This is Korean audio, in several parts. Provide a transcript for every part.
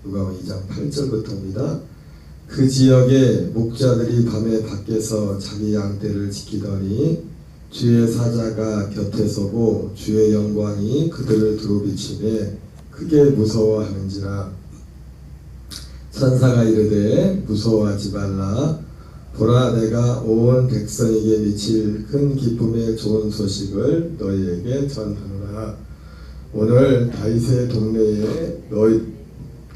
누가복음 2장 8절부터입니다. 그 지역에 목자들이 밤에 밖에서 자기 양떼를 지키더니 주의 사자가 곁에 서고 주의 영광이 그들을 두루비치매 크게 무서워하는지라. 천사가 이르되 무서워하지 말라. 보라, 내가 온 백성에게 미칠 큰 기쁨의 좋은 소식을 너희에게 전하노라. 오늘 다윗의 동네에 너희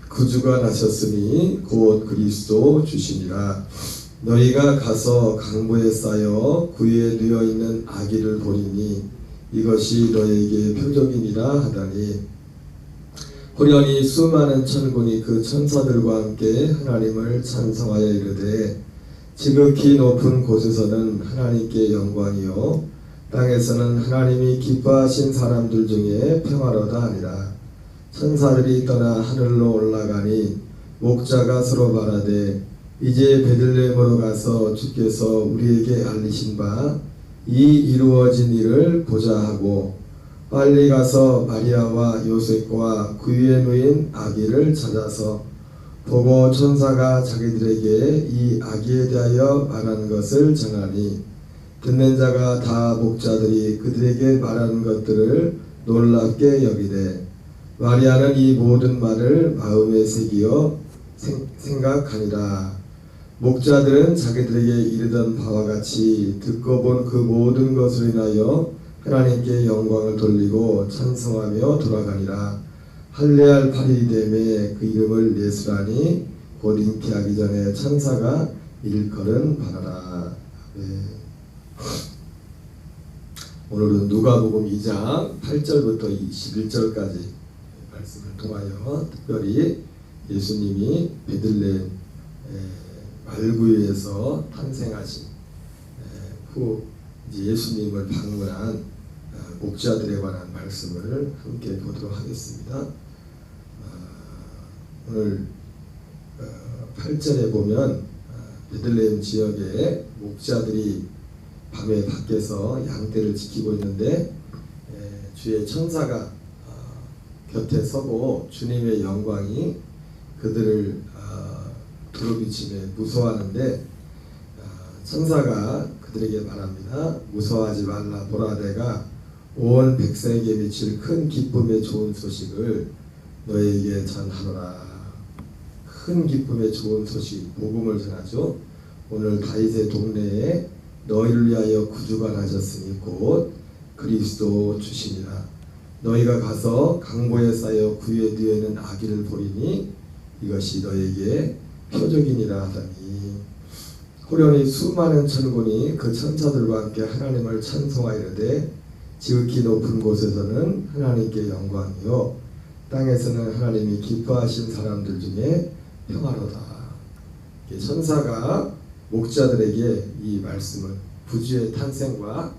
구주가 나셨으니 곧 그리스도 주시니라. 너희가 가서 강보에 쌓여 구유에 누워 있는 아기를 보리니 이것이 너희에게 표적이니라 하다니. 호련히 수많은 천군이 그 천사들과 함께 하나님을 찬송하여 이르되 지극히 높은 곳에서는 하나님께 영광이요 땅에서는 하나님이 기뻐하신 사람들 중에 평화로다 하니라. 천사들이 떠나 하늘로 올라가니 목자가 서로 말하되 이제 베들레헴으로 가서 주께서 우리에게 알리신 바 이 이루어진 일을 보자 하고 빨리 가서 마리아와 요셉과 구유에 누인 아기를 찾아서 보고 천사가 자기들에게 이 아기에 대하여 말하는 것을 전하니 듣는 자가 다 목자들이 그들에게 말하는 것들을 놀랍게 여기되 마리아는 이 모든 말을 마음에 새기어 생각하니라. 목자들은 자기들에게 이르던 바와 같이 듣고 본 그 모든 것을 인하여 하나님께 영광을 돌리고 찬송하며 돌아가니라. 할례할 8일이 되매 그 이름을 예수라니 곧 잉태하기 전에 천사가 일컬은 바라라. 네. 오늘은 누가복음 2장 8절부터 21절까지 말씀을 통하여 특별히 예수님이 베들레헴 말구유에서 탄생하신 후 이제 예수님을 방문한 목자들에 관한 말씀을 함께 보도록 하겠습니다. 오늘 8절에 보면 베들레헴 지역에 목자들이 밤에 밖에서 양떼를 지키고 있는데 주의 천사가 곁에 서고 주님의 영광이 그들을 두루비치며 무서워하는데 천사가 그들에게 말합니다. 무서워하지 말라. 보라, 내가 온 백성에게 미칠 큰 기쁨의 좋은 소식을 너희에게 전하노라. 큰 기쁨의 좋은 소식, 복음을 전하죠. 오늘 다윗의 동네에 너희를 위하여 구주가 나셨으니 곧 그리스도 주시니라. 너희가 가서 강보에 쌓여 구유에 누워 있는 아기를 보리니 이것이 너희에게 표적이니라 하더니 호련히 수많은 천군이 그 천사들과 함께 하나님을 찬송하이르되 지극히 높은 곳에서는 하나님께 영광이요 땅에서는 하나님이 기뻐하신 사람들 중에 평화로다. 천사가 목자들에게 이 말씀을 구주의 탄생과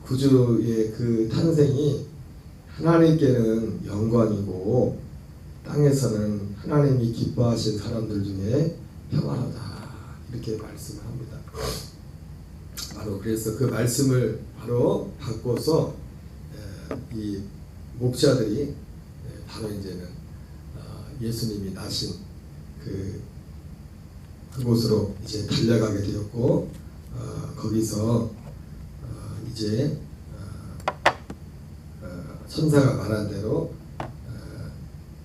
구주의 그 탄생이 하나님께는 영광이고 땅에서는 하나님이 기뻐하신 사람들 중에 평화로다. 이렇게 말씀을 합니다. 바로 그래서 그 말씀을 바로 바꿔서 이 목자들이 바로 이제는 예수님이 나신 그곳으로 이제 달려가게 되었고 거기서 이제 천사가 말한 대로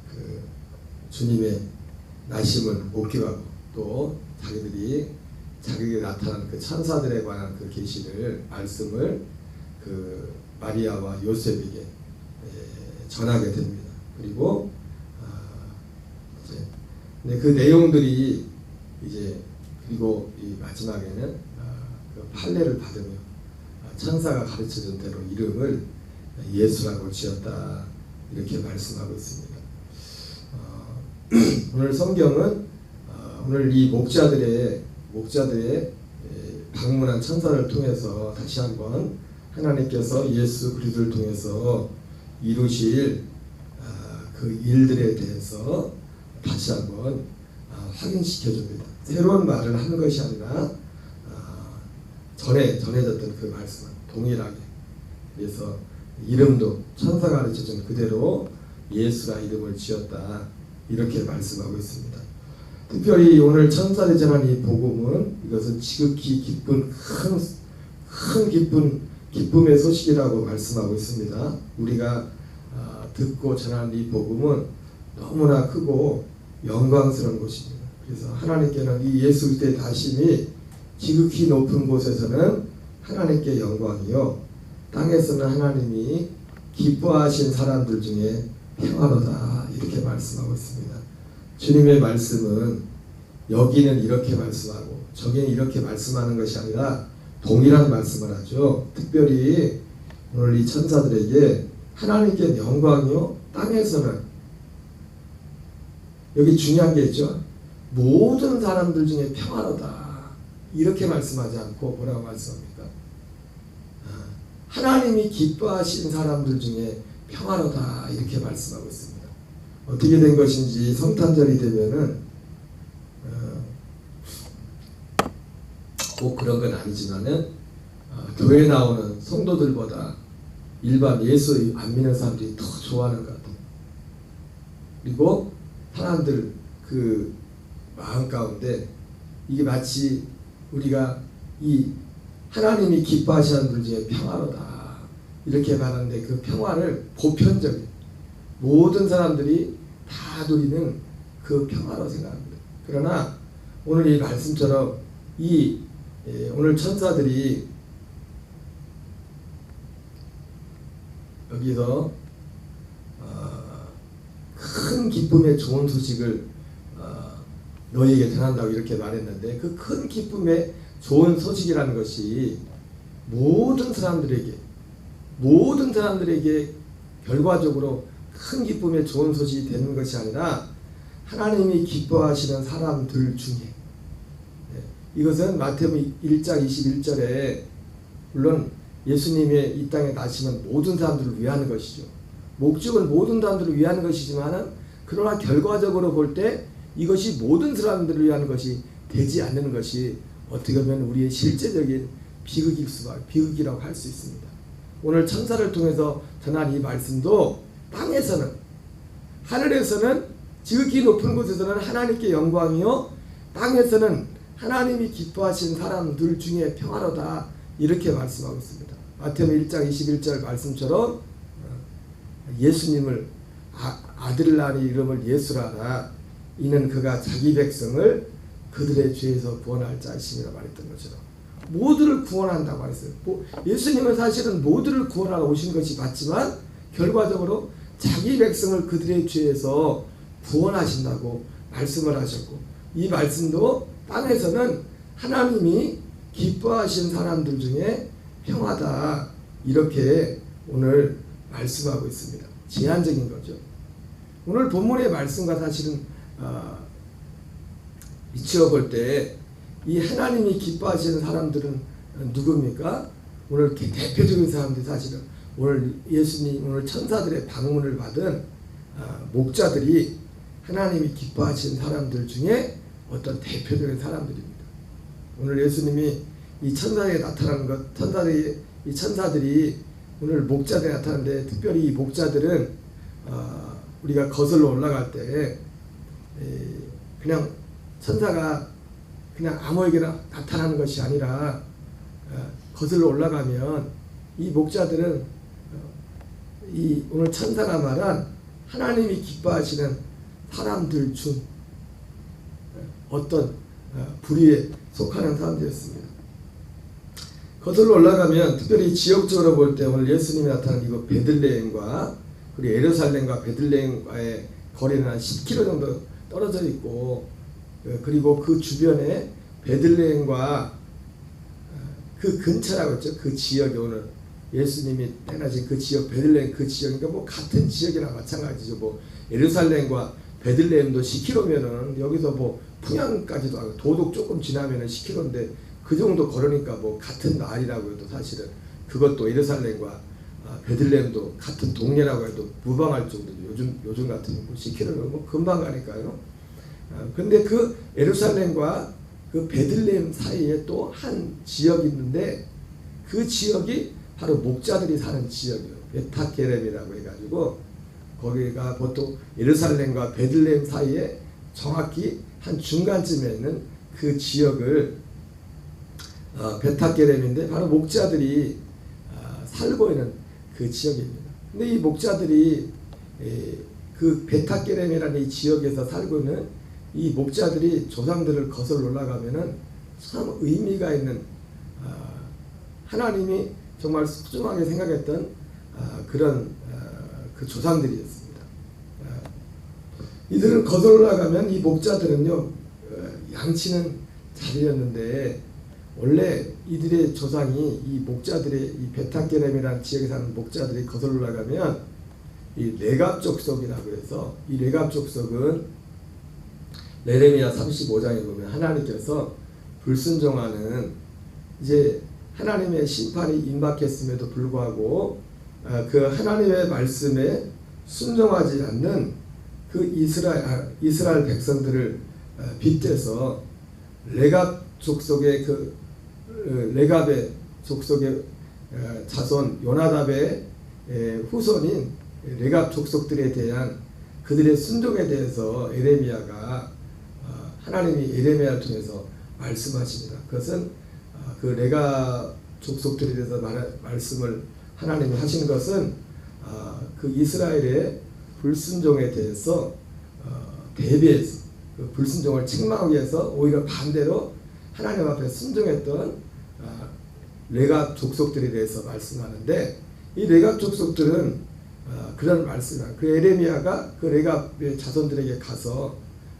그 주님의 나심을 목격하고 또 자기들이 자기에게 나타난 그 천사들에 관한 그 계시를 말씀을 그 마리아와 요셉에게 전하게 됩니다. 그리고 이제 그 내용들이 이제 그리고 이 마지막에는 그 판례를 받으며 천사가 가르쳐준 대로 이름을 예수라고 지었다. 이렇게 말씀하고 있습니다. 오늘 성경은 오늘 이 목자들의 방문한 천사를 통해서 다시 한번 하나님께서 예수 그리스도를 통해서 이루실 그 일들에 대해서 다시 한번 확인시켜 줍니다. 새로운 말을 하는 것이 아니라 전해졌던 그 말씀은 동일하게. 그래서 이름도 천사가 가르쳐준 그대로 예수라 이름을 지었다. 이렇게 말씀하고 있습니다. 특별히 오늘 천사들이 전한 이 복음은 이것은 지극히 기쁜 큰 기쁨의 소식이라고 말씀하고 있습니다. 우리가 듣고 전한 이 복음은 너무나 크고 영광스러운 것입니다. 그래서 하나님께는 이 예수 그리스도의 다심이 지극히 높은 곳에서는 하나님께 영광이요, 땅에서는 하나님이 기뻐하신 사람들 중에 평화로다, 이렇게 말씀하고 있습니다. 주님의 말씀은 여기는 이렇게 말씀하고 저기는 이렇게 말씀하는 것이 아니라 동일한 말씀을 하죠. 특별히 오늘 이 천사들에게 하나님께 영광이요, 땅에서는, 여기 중요한 게 있죠. 모든 사람들 중에 평화로다, 이렇게 말씀하지 않고 뭐라고 말씀합니까? 하나님이 기뻐하신 사람들 중에 평화로다, 이렇게 말씀하고 있습니다. 어떻게 된 것인지 성탄절이 되면은 꼭 그런 건 아니지만은 교회에 나오는 성도들보다 일반 예수 안 믿는 사람들이 더 좋아하는 것 같아요. 그리고 사람들 그 마음 가운데 이게 마치 우리가 이 하나님이 기뻐하시는 분들 중에 평화로다, 이렇게 말하는데 그 평화를 보편적인 모든 사람들이 다 누리는 그 평화로 생각합니다. 그러나 오늘 이 말씀처럼 오늘 천사들이 여기서 큰 기쁨의 좋은 소식을 너희에게 전한다고 이렇게 말했는데, 그 큰 기쁨의 좋은 소식이라는 것이 모든 사람들에게 결과적으로 큰 기쁨의 좋은 소식이 되는 것이 아니라 하나님이 기뻐하시는 사람들 중에, 이것은 마태복음 1장 21절에 물론 예수님의 이 땅에 나시면 모든 사람들을 위하는 것이죠. 목적은 모든 사람들을 위하는 것이지만 그러나 결과적으로 볼 때 이것이 모든 사람들을 위하는 것이 되지 않는 것이 어떻게 보면 우리의 실제적인 비극이라고 할 수 있습니다. 오늘 천사를 통해서 전한 이 말씀도 땅에서는, 하늘에서는 지극히 높은 곳에서는 하나님께 영광이요, 땅에서는 하나님이 기뻐하신 사람들 중에 평화로다, 이렇게 말씀하고 있습니다. 마태복음 1장 21절 말씀처럼 예수님을 아들을 낳으니 이름을 예수라라, 이는 그가 자기 백성을 그들의 죄에서 구원할 자이심이라 말했던 것처럼 모두를 구원한다고 말했어요. 예수님은 사실은 모두를 구원하러 오신 것이 맞지만 결과적으로 자기 백성을 그들의 죄에서 구원하신다고 말씀을 하셨고, 이 말씀도 땅에서는 하나님이 기뻐하신 사람들 중에 평화다, 이렇게 오늘 말씀하고 있습니다. 제한적인 거죠. 오늘 본문의 말씀과 사실은 비추어 볼 때 이 하나님이 기뻐하시는 사람들은 누굽니까? 오늘 대표적인 사람들이 사실은 오늘 예수님, 오늘 천사들의 방문을 받은 목자들이 하나님이 기뻐하시는 사람들 중에 어떤 대표적인 사람들입니다. 오늘 예수님이 이 천사에게 나타나는 것, 이 천사들이 오늘 목자들에 나타나는데, 특별히 이 목자들은 우리가 거슬러 올라갈 때 그냥 천사가 그냥 아무에게나 나타나는 것이 아니라 거슬러 올라가면 이 목자들은 이 오늘 천사가 말한 하나님이 기뻐하시는 사람들 중 어떤 부류에 속하는 사람들이었습니다. 거슬러 올라가면 특별히 지역적으로 볼 때 오늘 예수님이 나타난 이곳 베들레헴과 그리고 예루살렘과 베들레헴과의 거리는 한 10km 정도 떨어져 있고, 그리고 그 주변에 베들레헴과 그 근처라고 했죠. 그 지역이 오늘 예수님이 태어나신 그 지역, 베들레헴 그 지역이니까 뭐 같은 지역이나 마찬가지죠. 뭐 예루살렘과 베들레헴도 10km면은 여기서 뭐 풍양까지도 하고 도덕 조금 지나면은 10km인데 그 정도 걸으니까 뭐 같은 나라라고 해도 사실은 그것도 예루살렘과 베들레헴도 같은 동네라고 해도 무방할 정도죠. 요즘 같으면 10km면 뭐 금방 가니까요. 근데 그 예루살렘과 그 베들레헴 사이에 또 한 지역이 있는데 그 지역이 바로 목자들이 사는 지역이에요. 베타게렘이라고 해가지고 거기가 보통 예루살렘과 베들레헴 사이에 정확히 한 중간쯤에 있는 그 지역을 베타게렘인데 바로 목자들이 살고 있는 그 지역입니다. 근데 이 목자들이 그 베타게렘이라는 이 지역에서 살고 있는 이 목자들이 조상들을 거슬러 올라가면은 참 의미가 있는 하나님이 정말 소중하게 생각했던 그런 그 조상들이었습니다. 이들을 거슬러 올라가면 이 목자들은요 양치는 자리였는데 원래 이들의 조상이 이 목자들의 이 베타게렘이라는 지역에 사는 목자들이 거슬러 올라가면 이 레갑 족속이라고 해서 이 레갑 족속은 예레미야 35장에 보면 하나님께서 불순종하는 이제 하나님의 심판이 임박했음에도 불구하고 그 하나님의 말씀에 순종하지 않는 그 이스라엘 백성들을 빗대서 레갑 족속의 그 레갑의 족속의 자손 요나답의 후손인 레갑 족속들에 대한 그들의 순종에 대해서 예레미야가 하나님이 예레미야를 통해서 말씀하십니다. 그것은 그 레갑 족속들에 대해서 말씀을 하나님이 하신 것은 그 이스라엘의 불순종에 대해서 대비해서 그 불순종을 책망하기 위해서 오히려 반대로 하나님 앞에 순종했던 레갑 족속들에 대해서 말씀하는데 이 레갑 족속들은 그런 말씀을 그 예레미야가 그 레갑의 자손들에게 가서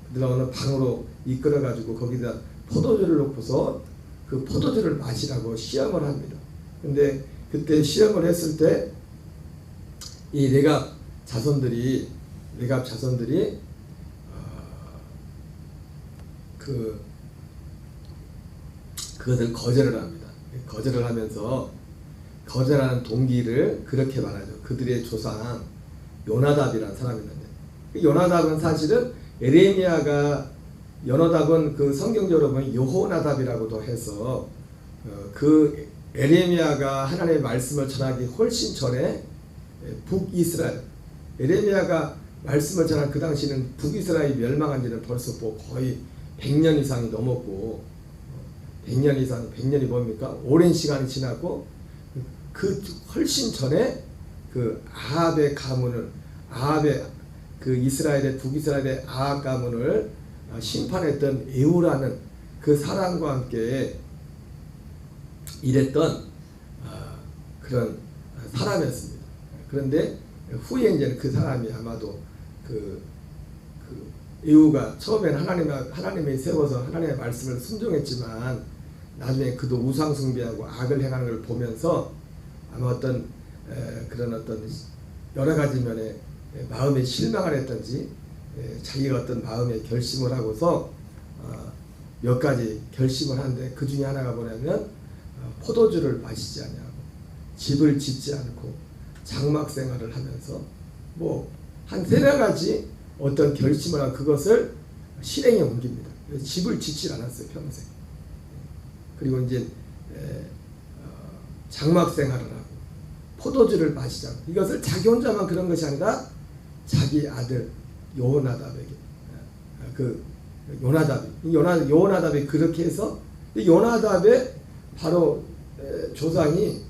그들 어느 방으로 이끌어 가지고 거기다 포도주를 놓고서 그 포도주를 마시라고 시험을 합니다. 근데 그때 시험을 했을 때 이 레갑 자손들이 그것을 거절을 합니다. 거절을 하면서 거절하는 동기를 그렇게 말하죠. 그들의 조상 요나답이라는 사람이 있는데 그 요나답은 사실은 요나답은 그 성경적으로 보면 여호나답이라고도 해서 그 예레미야가 하나님의 말씀을 전하기 훨씬 전에 북이스라엘 예레미야가 말씀을 전한 그 당시는 북이스라엘이 멸망한 지는 벌써 거의 100년 이상이 넘었고 100년이 뭡니까? 오랜 시간이 지났고 그 훨씬 전에 그 아합의 가문을 그 이스라엘의 북이스라엘의 아합 가문을 심판했던 에후라는 그 사람과 함께 일했던 그런 사람이었습니다. 그런데 후에 이제 그 사람이 아마도 그 에후가 처음에는 하나님이 세워서 하나님의 말씀을 순종했지만 나중에 그도 우상 숭배하고 악을 행하는 걸 보면서 아마 그런 여러 가지 면에 마음에 실망을 했던지 자기가 어떤 마음의 결심을 하고서 몇 가지 결심을 하는데 그 중에 하나가 뭐냐면 포도주를 마시지 아니하고 집을 짓지 않고 장막 생활을 하면서 한 3가지 어떤 결심을 하고 그것을 실행에 옮깁니다. 집을 짓질 않았어요, 평생. 그리고 이제 장막 생활을 하고 포도주를 마시지 않고 이것을 자기 혼자만 그런 것이 아니라 자기 아들 요나답에게 요나답이 그렇게 해서 요나답의 바로 조상이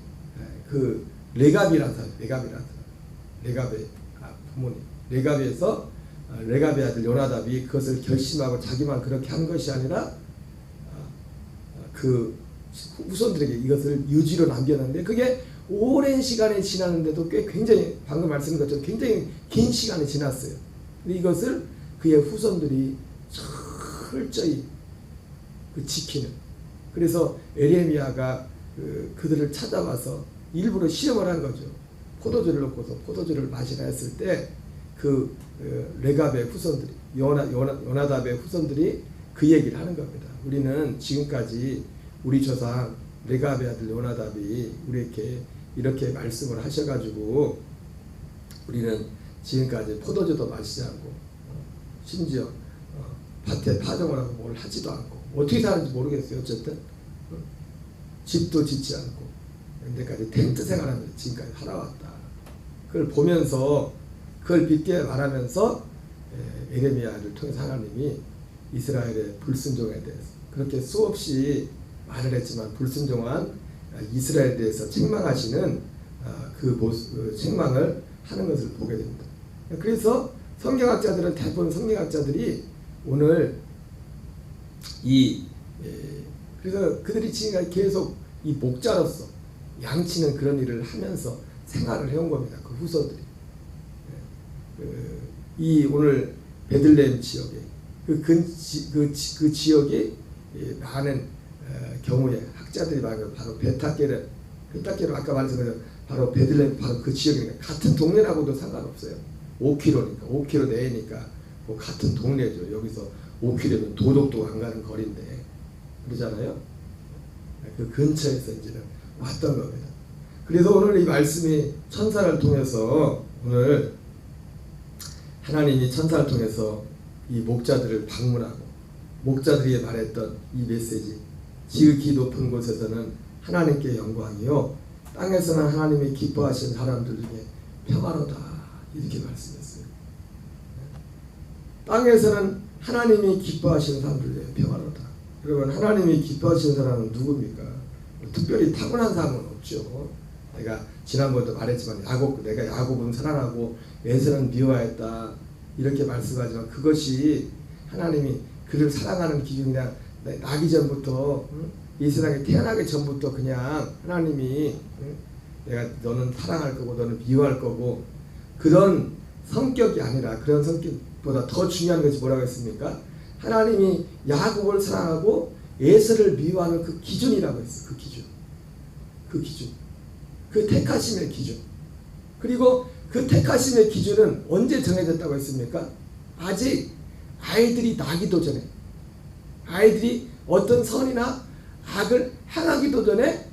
그 레갑이라는 사람, 레갑의 부모님, 레갑에서 레갑의 아들 요나답이 그것을 결심하고 자기만 그렇게 한 것이 아니라 그 후손들에게 이것을 유지로 남겼는데 그게 오랜 시간이 지났는데도 굉장히 방금 말씀드린 것처럼 굉장히 긴 시간이 지났어요. 근데 이것을 그의 후손들이 철저히 지키는. 그래서 예레미야가 그들을 찾아와서 일부러 시험을 한 거죠. 포도주를 놓고서 포도주를 마시라 했을 때 그 레갑의 후손들이 요나답의 후손들이 그 얘기를 하는 겁니다. 우리는 지금까지 우리 조상 레갑의 아들 요나답이 우리에게 이렇게 말씀을 하셔가지고 우리는 지금까지 포도주도 마시지 않고 심지어 밭에 파종을 하고 뭘 하지도 않고 어떻게 사는지 모르겠어요. 어쨌든 집도 짓지 않고 현재까지 텐트 생활하면서 지금까지 살아왔다. 그걸 보면서 그걸 빗게 말하면서 에레미야를 통해서 하나님이 이스라엘의 불순종에 대해서 그렇게 수없이 말을 했지만 불순종한 이스라엘에 대해서 책망하시는 그 책망을 하는 것을 보게 됩니다. 그래서 성경학자들은 대부분 성경학자들이 오늘 그래서 그들이 지금까지 계속 이 목자로서 양치는 그런 일을 하면서 생활을 해온 겁니다. 그 후손들이. 이 오늘 베들레헴 지역에 그 지역에 많은 경우에 학자들이 많은 바로 베타게로 아까 말했던 바로 베들레헴 바로 그 지역입니다. 같은 동네라고도 상관없어요. 5km니까 5km 내니까 뭐 같은 동네죠. 여기서 5km면 도덕도 안 가는 거리인데 그러잖아요. 그 근처에서 이제는 왔던 겁니다. 그래서 오늘 이 말씀이 천사를 통해서 오늘 하나님이 천사를 통해서 이 목자들을 방문하고 목자들이 말했던 이 메시지 지극히 높은 곳에서는 하나님께 영광이요 땅에서는 하나님이 기뻐하신 사람들 중에 평화로다 이렇게 말씀했어요. 땅에서는 하나님이 기뻐하시는 사람들 중에 평화로다. 여러분 하나님이 기뻐하시는 사람은 누굽니까? 특별히 타고난 사람은 없죠. 내가 지난번에도 말했지만 내가 야곱은 사랑하고 에서는 미워했다 이렇게 말씀하지만 그것이 하나님이 그를 사랑하는 기준이냐 나기 전부터 이 세상에 태어나기 전부터 그냥 하나님이 내가 너는 사랑할 거고 너는 미워할 거고 그런 성격이 아니라 그런 성격보다 더 중요한 것이 뭐라고 했습니까? 하나님이 야곱을 사랑하고 에서를 미워하는 그 기준이라고 했어요. 그 기준 그 택하심의 기준. 그리고 그 택하심의 기준은 언제 정해졌다고 했습니까? 아직 아이들이 나기도 전에 아이들이 어떤 선이나 악을 행하기도 전에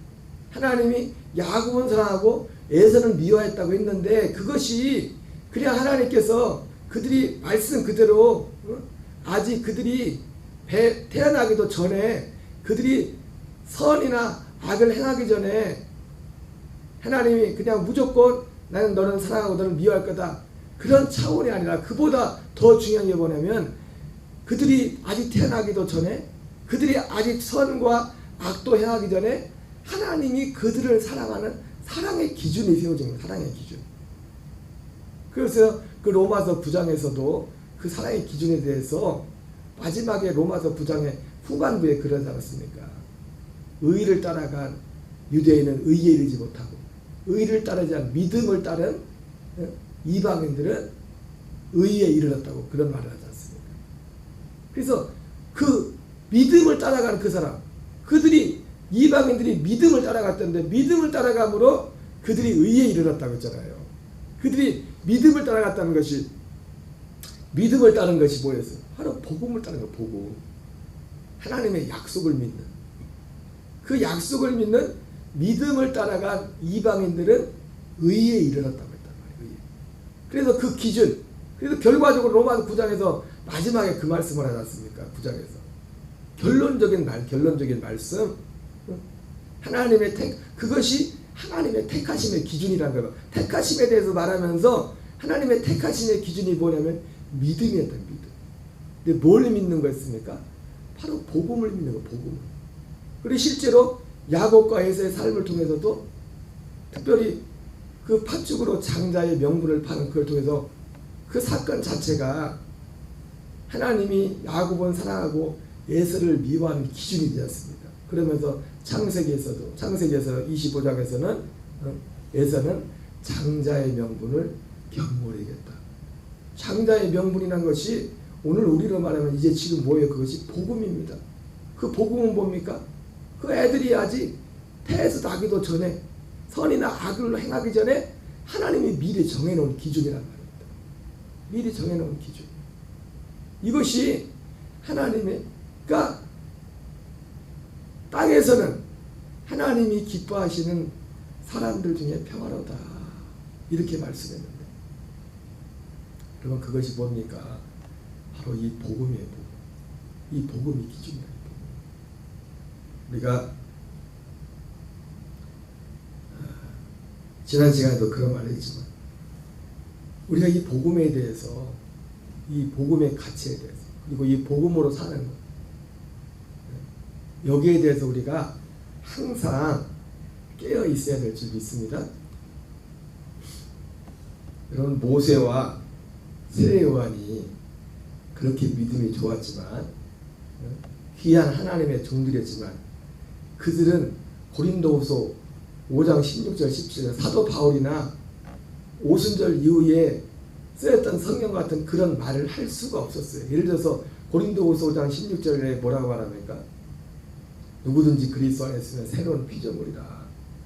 하나님이 야곱은 사랑하고 에서는 미워했다고 했는데 그것이 그냥 하나님께서 그들이 말씀 그대로 아직 그들이 태어나기도 전에 그들이 선이나 악을 행하기 전에 하나님이 그냥 무조건 나는 너는 사랑하고 너는 미워할 거다 그런 차원이 아니라 그보다 더 중요한 게 뭐냐면 그들이 아직 태어나기도 전에 그들이 아직 선과 악도 행하기 전에 하나님이 그들을 사랑하는 사랑의 기준이 세워진 거예요. 사랑의 기준. 그래서 그 로마서 9장에서도 그 사랑의 기준에 대해서 마지막에 로마서 9장의 후반부에 그러지 않았습니까? 의를 따라간 유대인은 의에 이르지 못하고 의를 따르지 않은 믿음을 따른 이방인들은 의에 이르렀다고 그런 말을 하지 않습니까? 그래서 그 믿음을 따라가는 그 사람 이방인들이 믿음을 따라갔던데 믿음을 따라감으로 그들이 의에 이르렀다고 했잖아요. 그들이 믿음을 따라갔다는 것이 믿음을 따른 것이 뭐였어요? 바로 복음을 따른 거. 복음. 하나님의 약속을 믿는 그 약속을 믿는 믿음을 따라간 이방인들은 의에 이르렀다고 했단 말이에요. 그래서 그 기준 그래서 결과적으로 로마서 9장에서 마지막에 그 말씀을 하지 않습니까? 9장에서 결론적인 말씀 하나님의 그것이 하나님의 택하심의 기준이라는 거예요. 택하심에 대해서 말하면서 하나님의 택하심의 기준이 뭐냐면 믿음이었던 믿음. 근데 뭘 믿는 거였습니까? 바로 복음을 믿는 거. 복음. 그리고 실제로 야곱과 에서의 삶을 통해서도 특별히 그 팥죽으로 장자의 명분을 파는 그걸 통해서 그 사건 자체가 하나님이 야곱은 사랑하고 에서를 미워하는 기준이 되었습니다. 그러면서 창세기에서 25장에서는 에서는 장자의 명분을 경몰히 여겼다. 장자의 명분이라는 것이 오늘 우리로 말하면 이제 지금 뭐예요? 그것이 복음입니다. 그 복음은 뭡니까? 그 애들이 아직 태에서 나기도 전에 선이나 악을 행하기 전에 하나님이 미리 정해놓은 기준이란 말입니다. 미리 정해놓은 기준. 이것이 하나님의 그러니까 땅에서는 하나님이 기뻐하시는 사람들 중에 평화로다 이렇게 말씀했는데 여러분 그것이 뭡니까? 바로 이 복음이에요. 복음. 이 복음이 기준이에요. 우리가 지난 시간에도 그런 말을 했지만 우리가 이 복음에 대해서, 이 복음의 가치에 대해서, 그리고 이 복음으로 사는 것, 여기에 대해서 우리가 항상 깨어 있어야 될 줄 믿습니다. 여러분, 모세와 세례요한이 그렇게 믿음이 좋았지만, 귀한 하나님의 종들이었지만, 그들은 고린도후서 5장 16절 17절 사도 바울이나 오순절 이후에 쓰였던 성경 같은 그런 말을 할 수가 없었어요. 예를 들어서 고린도후서 5장 16절에 뭐라고 말합니까? 누구든지 그리스도 안에 있으면 새로운 피조물이라,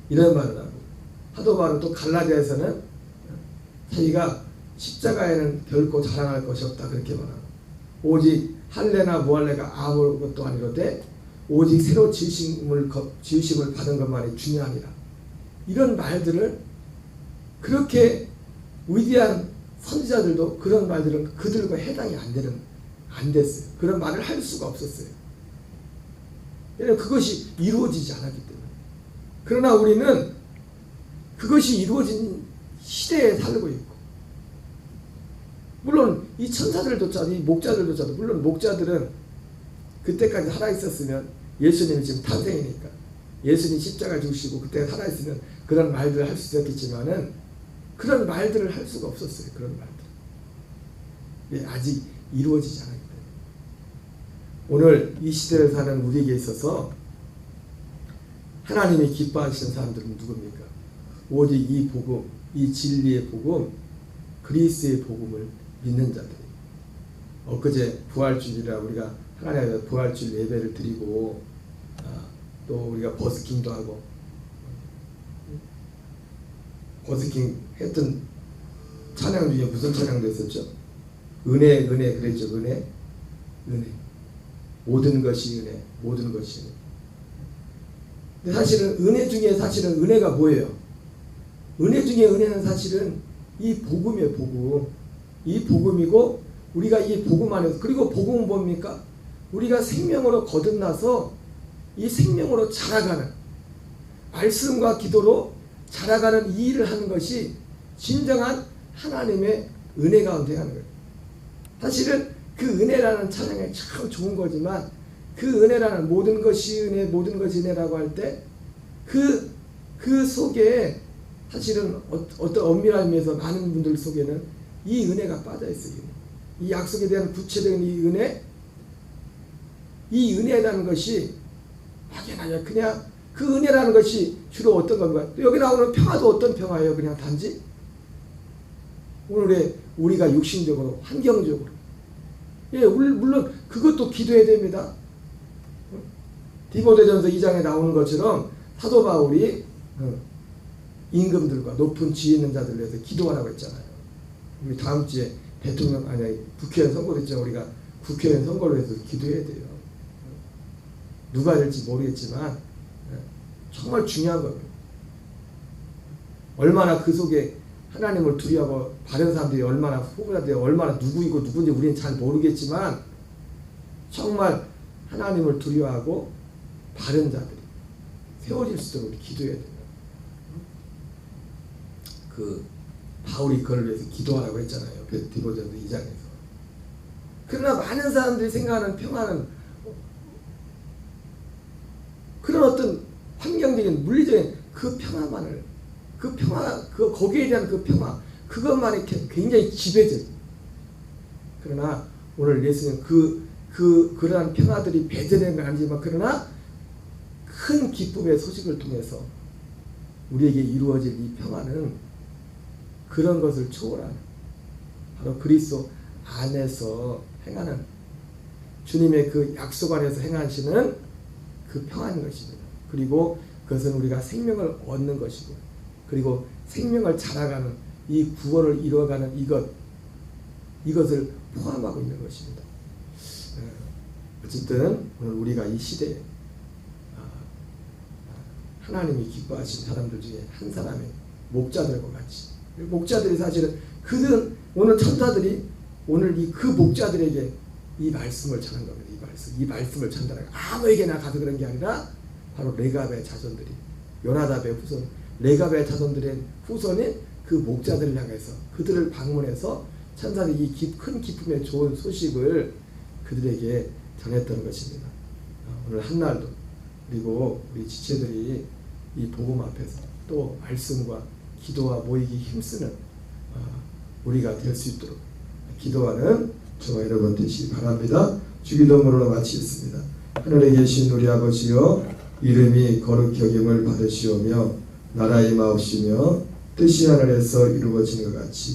이런 말을 하고, 사도 바울은 또 갈라디아에서는 자기가 십자가에는 결코 자랑할 것이 없다, 그렇게 말하고, 오직 할례나 무할례가 아무것도 아니로되 오직 새로 지으심을 받은 것만이 중요하니라, 이런 말들을, 그렇게 위대한 선지자들도 그런 말들은 그들과 해당이 안 됐어요. 그런 말을 할 수가 없었어요. 왜냐하면 그것이 이루어지지 않았기 때문에. 그러나 우리는 그것이 이루어진 시대에 살고 있고, 물론 이 천사들조차도, 이 목자들조차도, 물론 목자들은 그때까지 살아있었으면, 예수님이 지금 탄생이니까 예수님 십자가 죽으시고 그때 살아있으면 그런 말들을 할 수 있었겠지만은 그런 말들을 할 수가 없었어요. 그런 말들. 왜? 아직 이루어지지 않았기 때문에. 오늘 이 시대를 사는 우리에게 있어서 하나님이 기뻐하시는 사람들은 누굽니까? 오직 이 복음, 이 진리의 복음, 그리스의 복음을 믿는 자들이. 엊그제 부활주일이라 우리가 하나님의 부활주일 예배를 드리고, 또 우리가 버스킹도 하고, 버스킹 했던 찬양 중에 무슨 찬양도 있었죠? 은혜, 은혜 그랬죠. 은혜, 은혜. 모든 것이 은혜, 모든 것이 은혜. 근데 사실은 은혜 중에 사실은 은혜가 뭐예요? 은혜 중에 은혜는 사실은 이 복음이에요. 복음. 이 복음이고, 우리가 이 복음 안에서, 그리고 복음은 뭡니까? 우리가 생명으로 거듭나서 이 생명으로 자라가는, 말씀과 기도로 자라가는 이 일을 하는 것이 진정한 하나님의 은혜 가운데 하는 거예요. 사실은 그 은혜라는 찬양이 참 좋은 거지만, 그 은혜라는 모든 것이 은혜, 모든 것이 은혜라고 할 때 그 속에 사실은 어떤 엄밀한 의미에서 많은 분들 속에는 이 은혜가 빠져 있어요. 이 약속에 대한 구체적인 이 은혜, 이 은혜라는 것이 막연하냐, 그냥 그 은혜라는 것이 주로 어떤 건가? 여기 나오는 평화도 어떤 평화예요? 그냥 단지 오늘의 우리가 육신적으로, 환경적으로, 예, 물론 그것도 기도해야 됩니다. 디모데전서 2장에 나오는 것처럼 사도 바울이 임금들과 높은 지혜 있는 자들을 위해서 기도하라고 했잖아요. 우리 다음 주에 대통령, 아니 국회의원 선거도 있죠. 우리가 국회의원 선거를 해서 기도해야 돼요. 누가 될지 모르겠지만 정말 중요한 겁니다. 얼마나 그 속에 하나님을 두려워하고 바른 사람들이 얼마나, 후보자들이 얼마나 누구이고 누군지 우리는 잘 모르겠지만, 정말 하나님을 두려워하고 바른 자들이 세워질 수 있도록 기도해야 됩니다. 그 바울이 그걸 위해서 기도하라고 했잖아요. 디모데전서 2장에서. 그러나 많은 사람들이 생각하는 평화는 그런 어떤 환경적인, 물리적인 그 평화만을, 그 평화, 거기에 대한 그 평화, 그것만이 굉장히 지배적. 그러나 오늘 예수님 그러한 평화들이 배제된 건 아니지만, 그러나 큰 기쁨의 소식을 통해서 우리에게 이루어질 이 평화는 그런 것을 초월하는, 바로 그리스도 안에서 행하는, 주님의 그 약속 안에서 행하시는 그 평화인 것입니다. 그리고 그것은 우리가 생명을 얻는 것이고, 그리고 생명을 자라가는 이 구원을 이루어가는 이것을 포함하고 있는 것입니다. 어쨌든 오늘 우리가 이 시대에 하나님이 기뻐하신 사람들 중에 한 사람의 목자들과 같이, 목자들이 사실은 그들은 오늘 천사들이 오늘 그 목자들에게 이 말씀을 전한 겁니다. 이 말씀을 전달하고, 아무에게나 가서 그런 게 아니라 바로 레갑의 자손들이, 요나답의 후손, 레갑의 자손들의 후손인 그 목자들을 향해서 그들을 방문해서 천사들이 이 큰 기쁨의 좋은 소식을 그들에게 전했던 것입니다. 오늘 한날도 그리고 우리 지체들이 이 복음 앞에서 또 말씀과 기도와 모이기 힘쓰는 우리가 될 수 있도록 기도하는 저와 여러분 되시기 바랍니다. 주기도문으로 마치겠습니다. 하늘에 계신 우리 아버지여, 이름이 거룩히 여김을 받으시오며 나라 임하옵시며 뜻이 하늘에서 이루어지는 것 같이